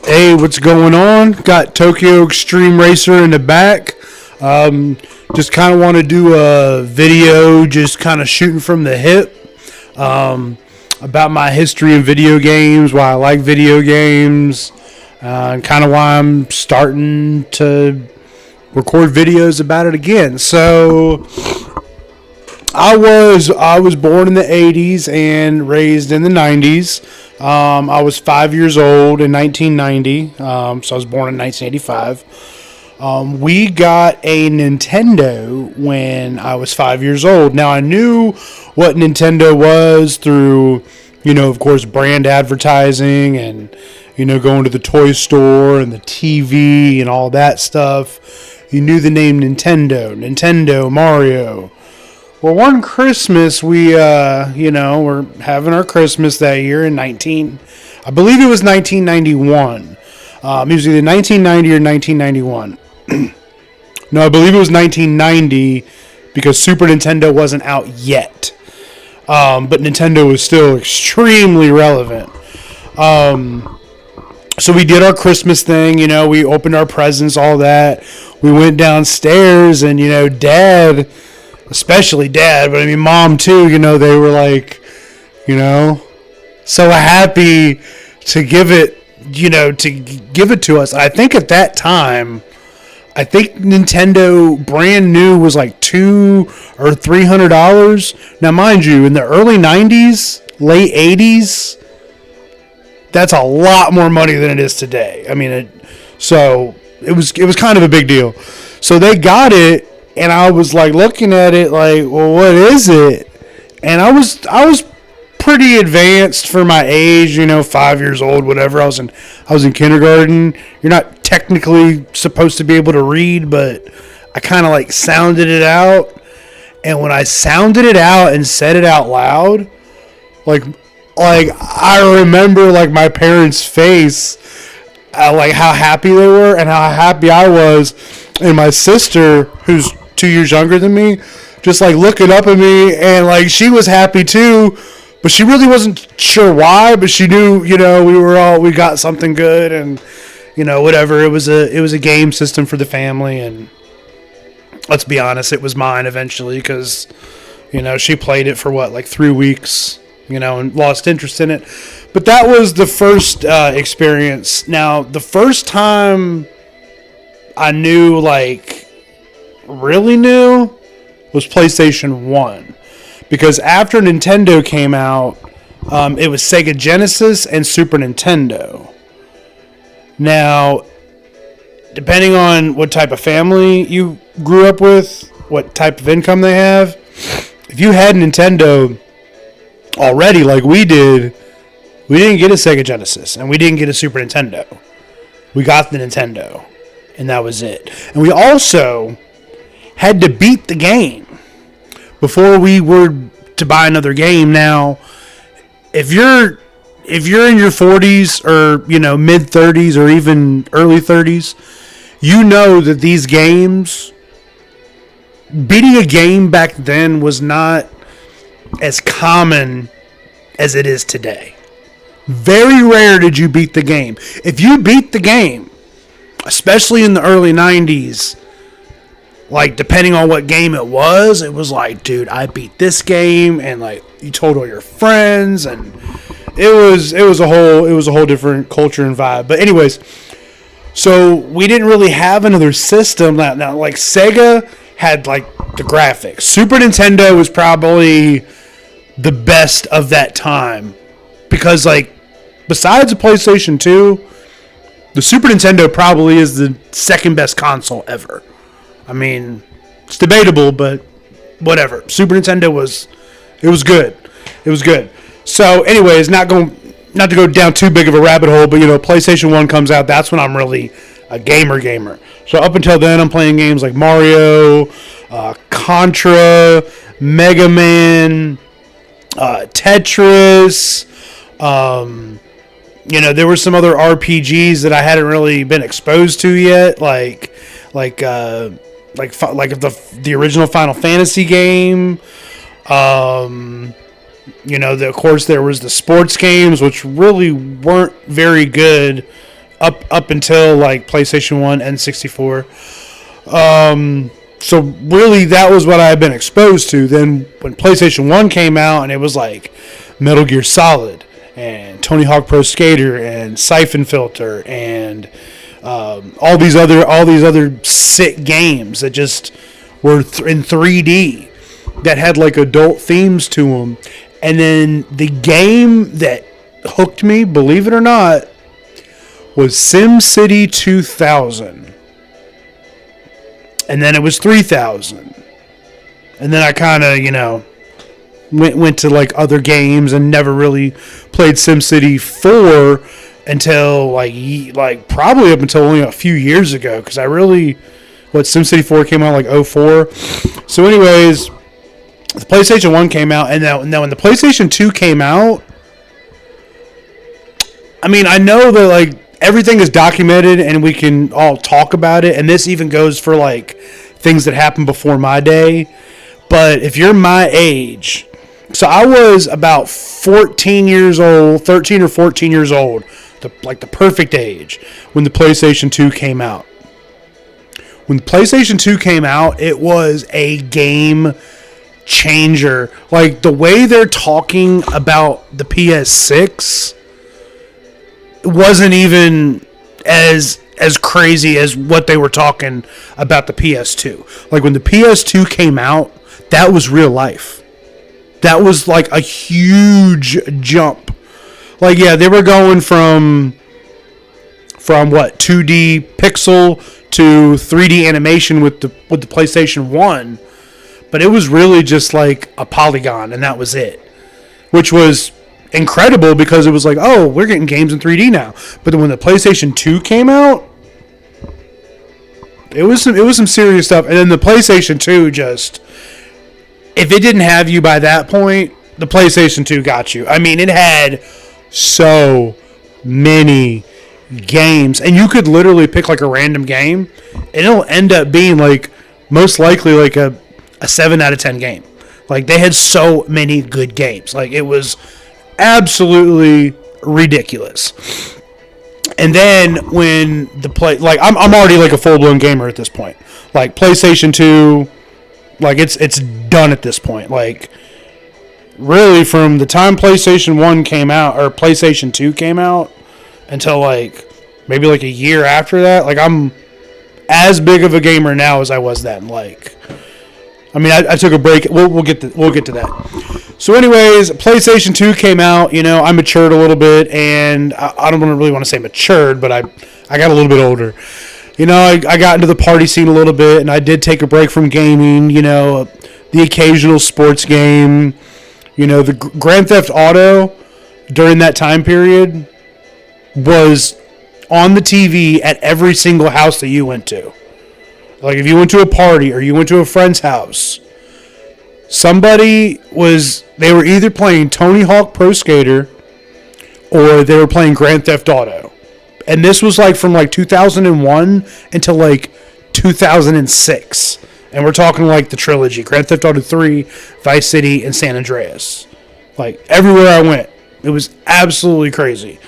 Hey, what's going on? Got Tokyo Extreme Racer in the back. Just kind of want to do a video, just kind of shooting from the hip, about my history in video games, why I like video games, and kind of why I'm starting to record videos about it again. So, I was born in the 80s and raised in the 90s. I was 5 years old in 1990, so I was born in 1985. We got a Nintendo when I was 5 years old. Now, I knew what Nintendo was through, of course, brand advertising and, going to the toy store and the TV and all that stuff. You knew the name Nintendo, Mario. Well, one Christmas, we, were having our Christmas that year in I believe it was 1991. It was either 1990 or 1991. No, I believe it was 1990 because Super Nintendo wasn't out yet. But Nintendo was still extremely relevant. So we did our Christmas thing, we opened our presents, all that. We went downstairs and, Dad, especially Dad, but I mean Mom too, they were like, so happy to give it to us. I think at that time, Nintendo brand new was like $200 or $300. Now, mind you, in the early 90s, late 80s, that's a lot more money than it is today. I mean, it was kind of a big deal. So they got it, and I was like looking at it like, well, what is it? And I was pretty advanced for my age, 5 years old, whatever. I was in kindergarten. You're not technically supposed to be able to read, but I kind of like sounded it out. And when I sounded it out and said it out loud, like I remember like my parents' face, like how happy they were and how happy I was, and my sister, who's 2 years younger than me, just like looking up at me, and like she was happy too. But she really wasn't sure why, but she knew, we got something good, and, whatever. It was a game system for the family, and let's be honest, it was mine eventually because, she played it for 3 weeks, and lost interest in it. But that was the first experience. Now, the first time I knew, really knew, was PlayStation 1. Because after Nintendo came out, it was Sega Genesis and Super Nintendo. Now, depending on what type of family you grew up with, what type of income they have, if you had Nintendo already like we did, we didn't get a Sega Genesis and we didn't get a Super Nintendo. We got the Nintendo, and that was it. And we also had to beat the game before we were to buy another game. Now, if you're in your 40s or mid 30s or even early 30s, you know that these games, beating a game back then was not as common as it is today. Very rare did you beat the game. If you beat the game, especially in the early 90s, depending on what game it was like, dude, I beat this game, and you told all your friends, and it was a whole different culture and vibe. But anyways, so we didn't really have another system. Now Sega had the graphics. Super Nintendo was probably the best of that time because besides the PlayStation 2, the Super Nintendo probably is the second best console ever. I mean, it's debatable, but whatever. Super Nintendo was good. It was good. So, anyways, not to go down too big of a rabbit hole, but PlayStation 1 comes out. That's when I'm really a gamer. So up until then, I'm playing games like Mario, Contra, Mega Man, Tetris. There were some other RPGs that I hadn't really been exposed to yet, like the original Final Fantasy game. Of course, there was the sports games, which really weren't very good up until like PlayStation 1 and 64. So really, that was what I had been exposed to. Then when PlayStation 1 came out, and it was like Metal Gear Solid and Tony Hawk Pro Skater and Siphon Filter and all these other sick games that just were in 3D that had like adult themes to them. And then the game that hooked me, believe it or not, was SimCity 2000. And then it was 3000. And then I kind of, went to like other games and never really played SimCity 4 until like probably up until only a few years ago, because SimCity 4 came out like 04. So anyways, the PlayStation 1 came out, and now when the PlayStation 2 came out, I mean, I know that like everything is documented and we can all talk about it, and this even goes for like things that happened before my day. But if you're my age, so I was about 14 years old, 13 or 14 years old, the perfect age when the PlayStation 2 came out. When the PlayStation 2 came out, it was a game changer. Like the way they're talking about the PS6 wasn't even as crazy as what they were talking about the PS2. Like when the PS2 came out, that was real life. That was like a huge jump. Like, yeah, they were going from what, 2D pixel to 3D animation with the PlayStation 1, but it was really just like a polygon, and that was it, which was incredible because it was like, oh, we're getting games in 3D now. But then when the PlayStation 2 came out, it was some serious stuff. And then the PlayStation 2 just, if it didn't have you by that point, the PlayStation 2 got you. I mean, it had so many games, and you could literally pick like a random game, and it'll end up being like most likely like a 7 out of 10 game. Like they had so many good games. Like it was absolutely ridiculous. And then when I'm already like a full-blown gamer at this point. Like PlayStation 2, like it's done at this point. Like really from the time PlayStation 1 came out or PlayStation 2 came out until like maybe like a year after that, like I'm as big of a gamer now as I was then. Like I mean, I took a break. We'll get to that. So, anyways, PlayStation 2 came out. I matured a little bit, and I don't really want to say matured, but I got a little bit older. I got into the party scene a little bit, and I did take a break from gaming. The occasional sports game. The Grand Theft Auto during that time period was on the TV at every single house that you went to. Like if you went to a party or you went to a friend's house, they were either playing Tony Hawk Pro Skater or they were playing Grand Theft Auto. And this was like from like 2001 until like 2006. And we're talking like the trilogy, Grand Theft Auto 3, Vice City, and San Andreas. Like everywhere I went, it was absolutely crazy.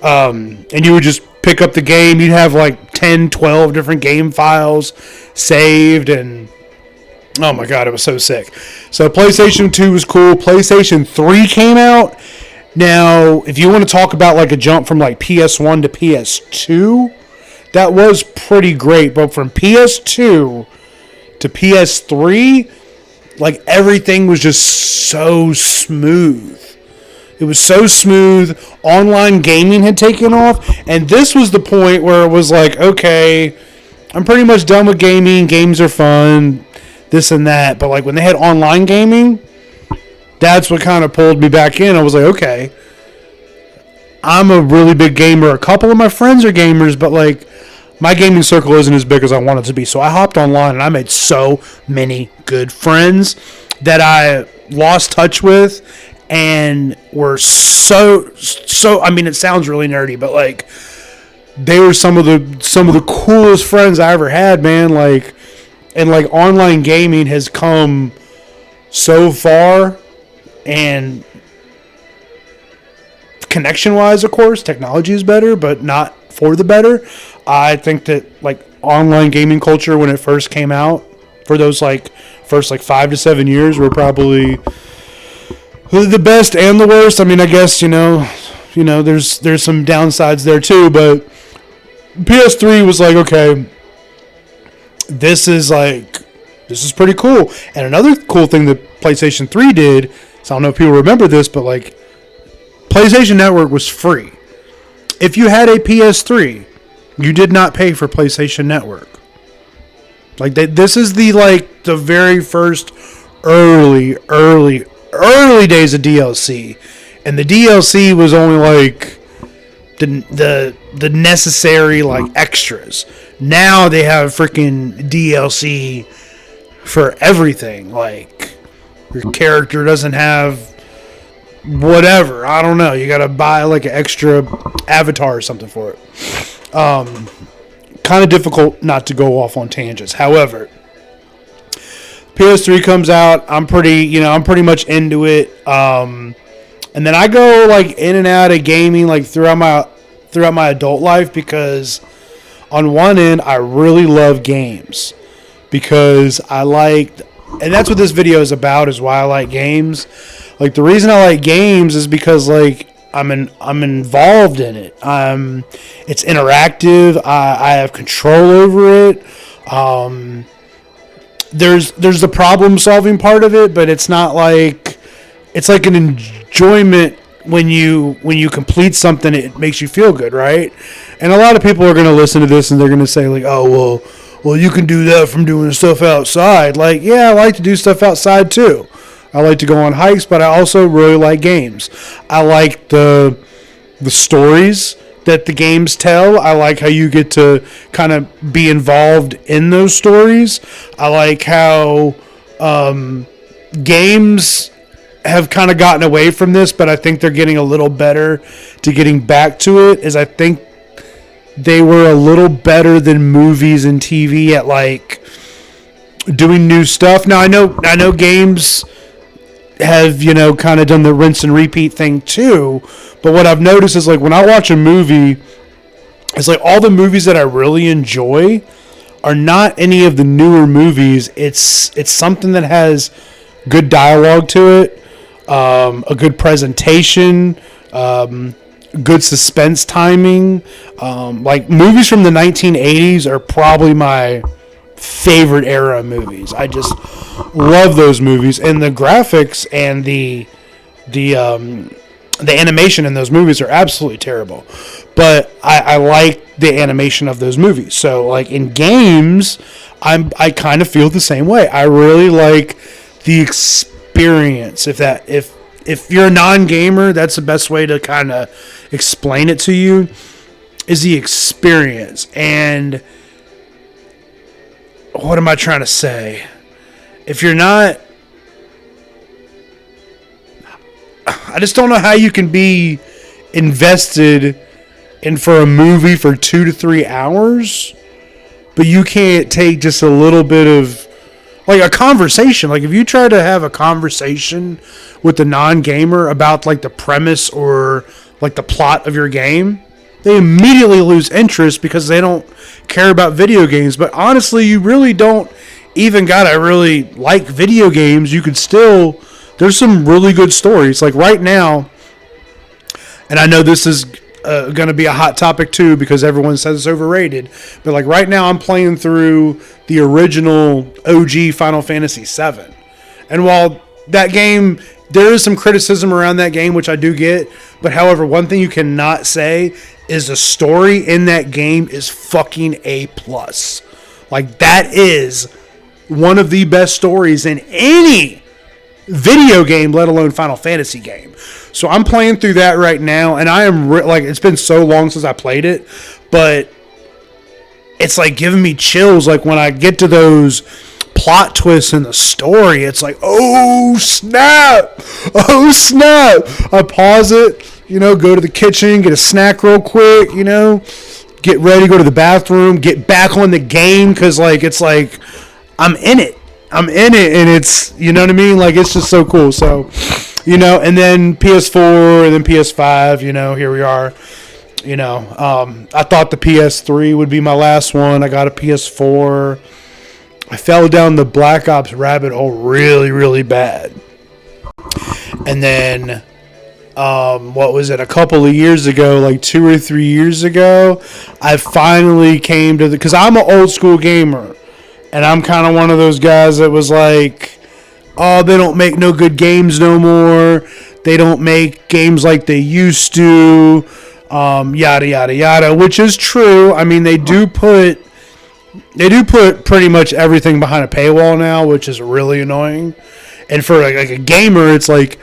And you would just pick up the game. You'd have like 10, 12 different game files saved, and oh my god, it was so sick. So PlayStation 2 was cool. PlayStation 3 came out. Now, if you want to talk about like a jump from like PS1 to PS2, that was pretty great. But from PS2 to PS3, like everything was just so smooth. It was so smooth. Online gaming had taken off. And this was the point where it was like, okay, I'm pretty much done with gaming. Games are fun, this and that. But like when they had online gaming, that's what kind of pulled me back in. I was like, okay, I'm a really big gamer. A couple of my friends are gamers, but like my gaming circle isn't as big as I want it to be. So I hopped online and I made so many good friends that I lost touch with. And were so I mean, it sounds really nerdy, but like they were some of the coolest friends I ever had, man. Like, and like online gaming has come so far, and connection wise, of course, technology is better, but not for the better. I think that like online gaming culture when it first came out, for those like first like 5 to 7 years, were probably the best and the worst. I mean, I guess there's some downsides there too, but PS3 was like, okay, this is pretty cool. And another cool thing that PlayStation 3 did, so I don't know if people remember this, but like PlayStation Network was free. If you had a PS3, you did not pay for PlayStation Network. Like this is the very first early days of DLC, and the DLC was only like the necessary like extras. Now they have freaking DLC for everything. Like your character doesn't have whatever. I don't know. You gotta buy like an extra avatar or something for it. Kind of difficult not to go off on tangents. However, PS3 comes out. I'm pretty much into it. And then I go like in and out of gaming like throughout my adult life, because on one end I really love games because and that's what this video is about, is why I like games. Like the reason I like games is because like I'm involved in it. It's interactive. I have control over it. There's the problem solving part of it, but it's not like, it's like an enjoyment when you complete something. It makes you feel good, right? And a lot of people are going to listen to this and they're going to say like, oh well you can do that from doing stuff outside. Like, yeah, I like to do stuff outside too. I like to go on hikes, but I also really like games. I like the stories that the games tell. I like how you get to kind of be involved in those stories. I like how games have kind of gotten away from this, but I think they're getting a little better to getting back to it. Is I think they were a little better than movies and TV at like doing new stuff. Now I know games have kind of done the rinse and repeat thing too, but what I've noticed is like when I watch a movie, it's like all the movies that I really enjoy are not any of the newer movies. It's something that has good dialogue to it, a good presentation, good suspense timing. Like movies from the 1980s are probably my favorite era of movies. I just love those movies, and the graphics and the animation in those movies are absolutely terrible, but I like the animation of those movies. So like in games, I kind of feel the same way. I really like the experience. If you're a non-gamer, that's the best way to kind of explain it to you, is the experience. And what am I trying to say? If you're not, I just don't know how you can be invested in for a movie for 2 to 3 hours, but you can't take just a little bit of like a conversation. Like if you try to have a conversation with a non-gamer about like the premise or like the plot of your game, they immediately lose interest because they don't care about video games. But honestly, you really don't even gotta really like video games. You could still, there's some really good stories. Like right now, and I know this is going to be a hot topic too because everyone says it's overrated, but like right now I'm playing through the original OG Final Fantasy VII. And while that game, there is some criticism around that game, which I do get, but however, one thing you cannot say is the story in that game is fucking A+. Like that is one of the best stories in any video game, let alone Final Fantasy game. So I'm playing through that right now, and I am like, it's been so long since I played it, but it's like giving me chills. Like when I get to those plot twists in the story, it's like, oh snap, I pause it, go to the kitchen, get a snack real quick, get ready, go to the bathroom, get back on the game, because like it's like I'm in it, and it's, you know what I mean, like it's just so cool. So and then PS4 and then PS5, here we are, I thought the PS3 would be my last one. I got a PS4. I fell down the Black Ops rabbit hole really, really bad. And then, what was it? A couple of years ago, like 2 or 3 years ago, I finally came to because I'm an old school gamer. And I'm kind of one of those guys that was like, oh, they don't make no good games no more. They don't make games like they used to. Yada, yada, yada, which is true. I mean, they do put pretty much everything behind a paywall now, which is really annoying. And for like a gamer, it's like,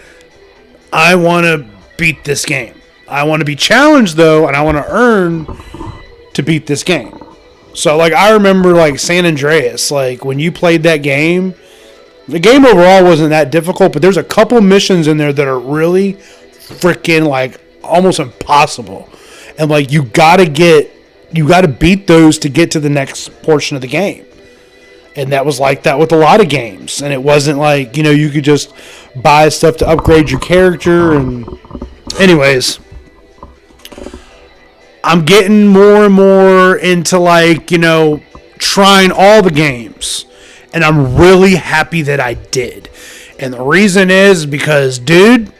I want to beat this game. I want to be challenged, though, and I want to earn to beat this game. So, like, I remember, like, San Andreas, like, when you played that game, the game overall wasn't that difficult, but there's a couple missions in there that are really freaking, like, almost impossible. And, like, you gotta beat those to get to the next portion of the game. And that was like that with a lot of games. And it wasn't like, you could just buy stuff to upgrade your character. And anyways, I'm getting more and more into like, trying all the games. And I'm really happy that I did. And the reason is because, dude,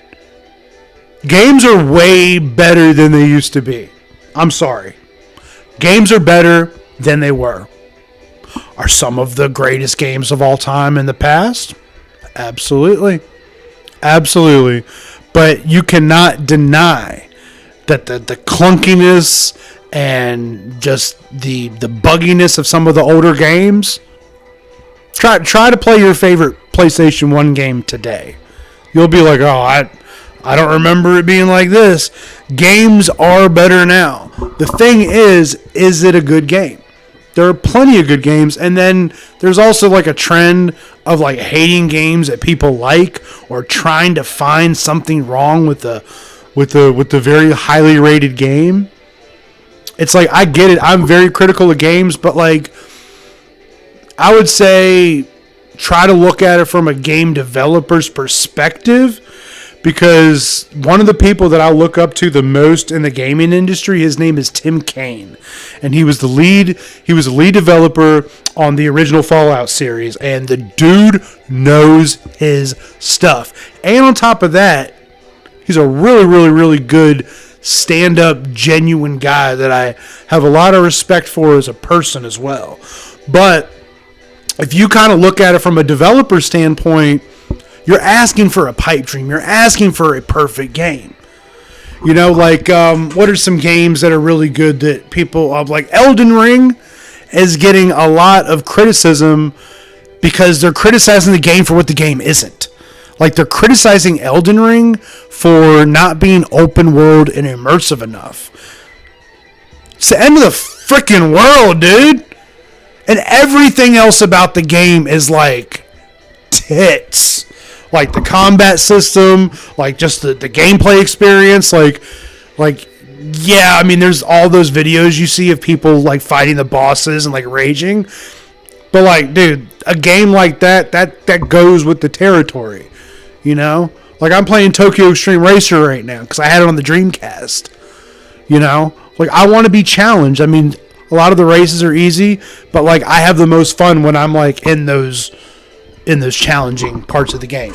games are way better than they used to be. I'm sorry. Games are better than they were. Are some of the greatest games of all time in the past? Absolutely. Absolutely. But you cannot deny that the clunkiness and just the bugginess of some of the older games. Try to play your favorite PlayStation 1 game today. You'll be like, oh, I don't remember it being like this. Games are better now. The thing is it a good game? There are plenty of good games, and then there's also like a trend of like hating games that people like or trying to find something wrong with the very highly rated game. It's like, I get it. I'm very critical of games, but like, I would say try to look at it from a game developer's perspective, because one of the people that I look up to the most in the gaming industry, his name is Tim Cain, and he was the lead developer on the original Fallout series, and the dude knows his stuff. And on top of that, he's a really, really, really good stand-up, genuine guy that I have a lot of respect for as a person as well. But if you kind of look at it from a developer standpoint, you're asking for a pipe dream. You're asking for a perfect game. Like, what are some games that are really good that people, like Elden Ring is getting a lot of criticism because they're criticizing the game for what the game isn't. Like, they're criticizing Elden Ring for not being open world and immersive enough. It's the end of the freaking world, dude. And everything else about the game is like tits. Like the combat system, like just the gameplay experience, like yeah, I mean, there's all those videos you see of people like fighting the bosses and like raging. But like, dude, a game like that goes with the territory, Like, I'm playing Tokyo Extreme Racer right now because I had it on the Dreamcast, Like, I want to be challenged. I mean, a lot of the races are easy, but like, I have the most fun when I'm like in those challenging parts of the game.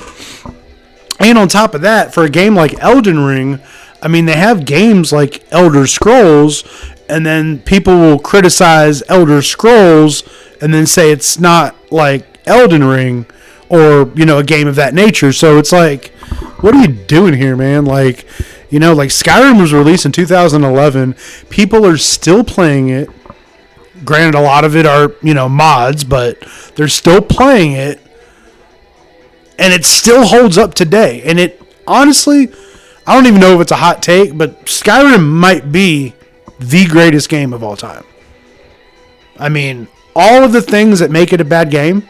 And on top of that, for a game like Elden Ring, I mean, they have games like Elder Scrolls, and then people will criticize Elder Scrolls and then say it's not like Elden Ring or, a game of that nature. So it's like, what are you doing here, man? Like, like Skyrim was released in 2011. People are still playing it. Granted, a lot of it are, mods, but they're still playing it. And it still holds up today. And it, honestly, I don't even know if it's a hot take, but Skyrim might be the greatest game of all time. I mean, all of the things that make it a bad game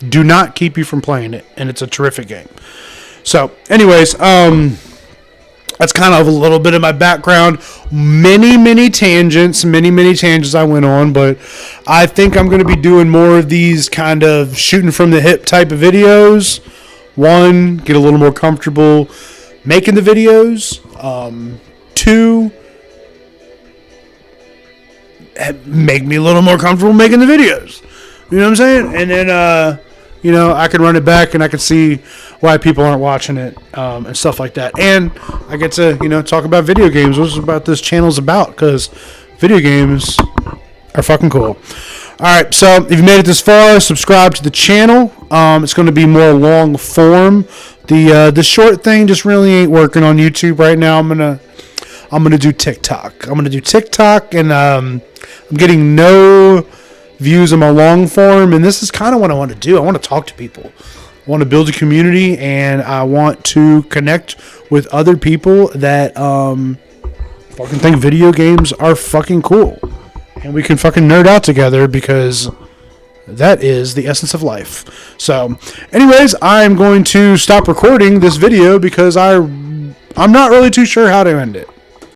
do not keep you from playing it. And it's a terrific game. So, anyways, that's kind of a little bit of my background. Many tangents I went on, but I think I'm going to be doing more of these kind of shooting from the hip type of videos. One, get a little more comfortable making the videos. Two, make me a little more comfortable making the videos. You know what I'm saying? And then, I can run it back and I can see why people aren't watching it and stuff like that. And I get to, talk about video games, which is what this channel's about, because video games are fucking cool. All right, so if you made it this far, subscribe to the channel. It's going to be more long form. The short thing just really ain't working on YouTube right now. I'm gonna do TikTok. And I'm getting no views on my long form, and this is kind of what I want to do. I want to talk to people. I want to build a community, and I want to connect with other people that fucking think video games are fucking cool. And we can fucking nerd out together, because that is the essence of life. So, anyways, I'm going to stop recording this video because I'm not really too sure how to end it.